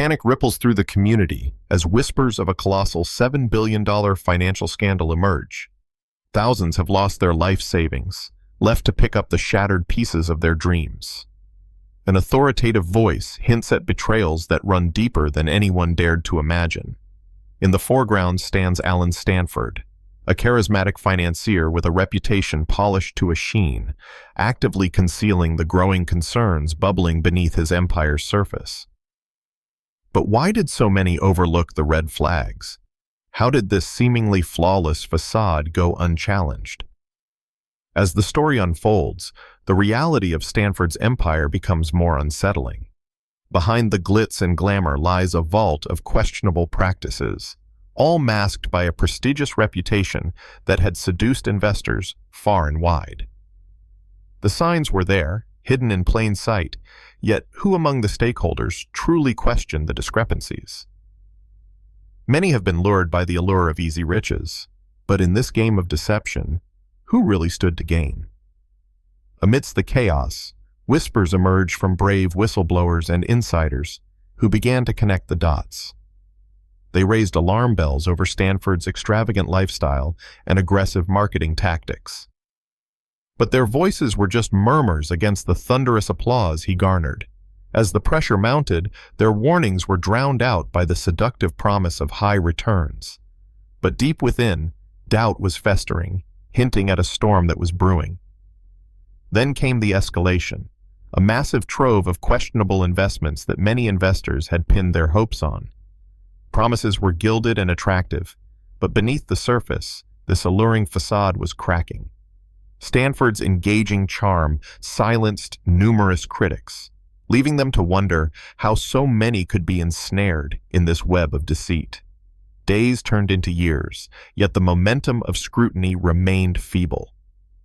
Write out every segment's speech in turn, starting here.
Panic ripples through the community as whispers of a colossal $7 billion financial scandal emerge. Thousands have lost their life savings, left to pick up the shattered pieces of their dreams. An authoritative voice hints at betrayals that run deeper than anyone dared to imagine. In the foreground stands Allen Stanford, a charismatic financier with a reputation polished to a sheen, actively concealing the growing concerns bubbling beneath his empire's surface. But why did so many overlook the red flags? How did this seemingly flawless facade go unchallenged? As the story unfolds, the reality of Stanford's empire becomes more unsettling. Behind the glitz and glamour lies a vault of questionable practices, all masked by a prestigious reputation that had seduced investors far and wide. The signs were there, hidden in plain sight, yet who among the stakeholders truly questioned the discrepancies? Many have been lured by the allure of easy riches, but in this game of deception, who really stood to gain? Amidst the chaos, whispers emerged from brave whistleblowers and insiders who began to connect the dots. They raised alarm bells over Stanford's extravagant lifestyle and aggressive marketing tactics. But their voices were just murmurs against the thunderous applause he garnered. As the pressure mounted, their warnings were drowned out by the seductive promise of high returns. But deep within, doubt was festering, hinting at a storm that was brewing. Then came the escalation, a massive trove of questionable investments that many investors had pinned their hopes on. Promises were gilded and attractive, but beneath the surface, this alluring facade was cracking. Stanford's engaging charm silenced numerous critics, leaving them to wonder how so many could be ensnared in this web of deceit. Days turned into years, yet the momentum of scrutiny remained feeble.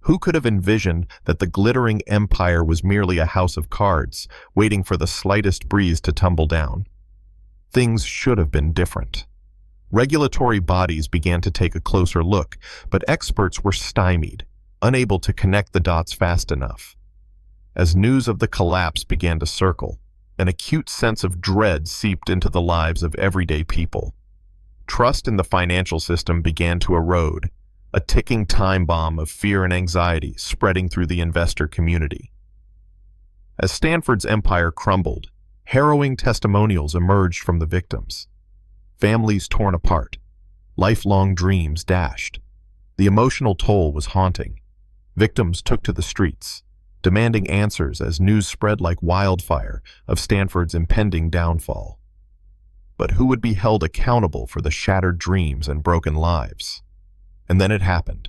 Who could have envisioned that the glittering empire was merely a house of cards, waiting for the slightest breeze to tumble down? Things should have been different. Regulatory bodies began to take a closer look, but experts were stymied, unable to connect the dots fast enough. As news of the collapse began to circle, an acute sense of dread seeped into the lives of everyday people. Trust in the financial system began to erode, a ticking time bomb of fear and anxiety spreading through the investor community. As Stanford's empire crumbled, harrowing testimonials emerged from the victims. Families torn apart, lifelong dreams dashed. The emotional toll was haunting. Victims took to the streets, demanding answers as news spread like wildfire of Stanford's impending downfall. But who would be held accountable for the shattered dreams and broken lives? And then it happened.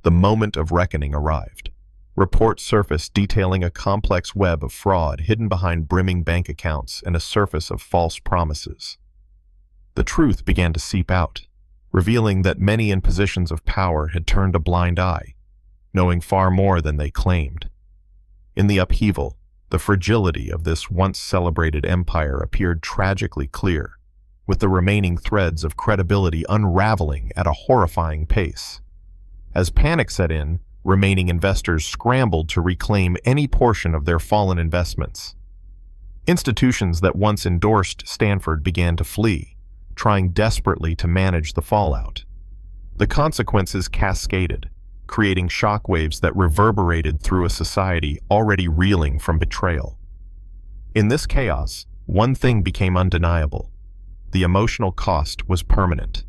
The moment of reckoning arrived. Reports surfaced detailing a complex web of fraud hidden behind brimming bank accounts and a surface of false promises. The truth began to seep out, revealing that many in positions of power had turned a blind eye, knowing far more than they claimed. In the upheaval, the fragility of this once celebrated empire appeared tragically clear, with the remaining threads of credibility unraveling at a horrifying pace. As panic set in, remaining investors scrambled to reclaim any portion of their fallen investments. Institutions that once endorsed Stanford began to flee, trying desperately to manage the fallout. The consequences cascaded, creating shockwaves that reverberated through a society already reeling from betrayal. In this chaos, one thing became undeniable. The emotional cost was permanent.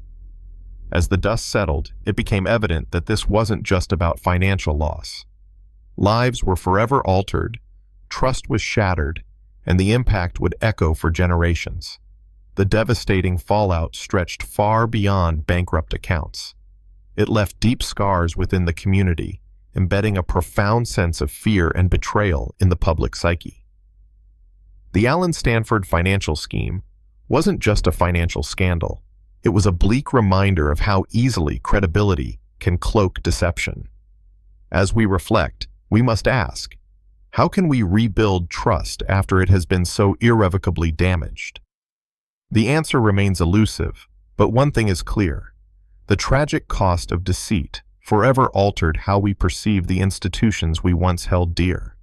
As the dust settled, it became evident that this wasn't just about financial loss. Lives were forever altered, trust was shattered, and the impact would echo for generations. The devastating fallout stretched far beyond bankrupt accounts. It left deep scars within the community, embedding a profound sense of fear and betrayal in the public psyche. The Allen Stanford financial scheme wasn't just a financial scandal. It was a bleak reminder of how easily credibility can cloak deception. As we reflect, we must ask, how can we rebuild trust after it has been so irrevocably damaged? The answer remains elusive, but one thing is clear. The tragic cost of deceit forever altered how we perceive the institutions we once held dear.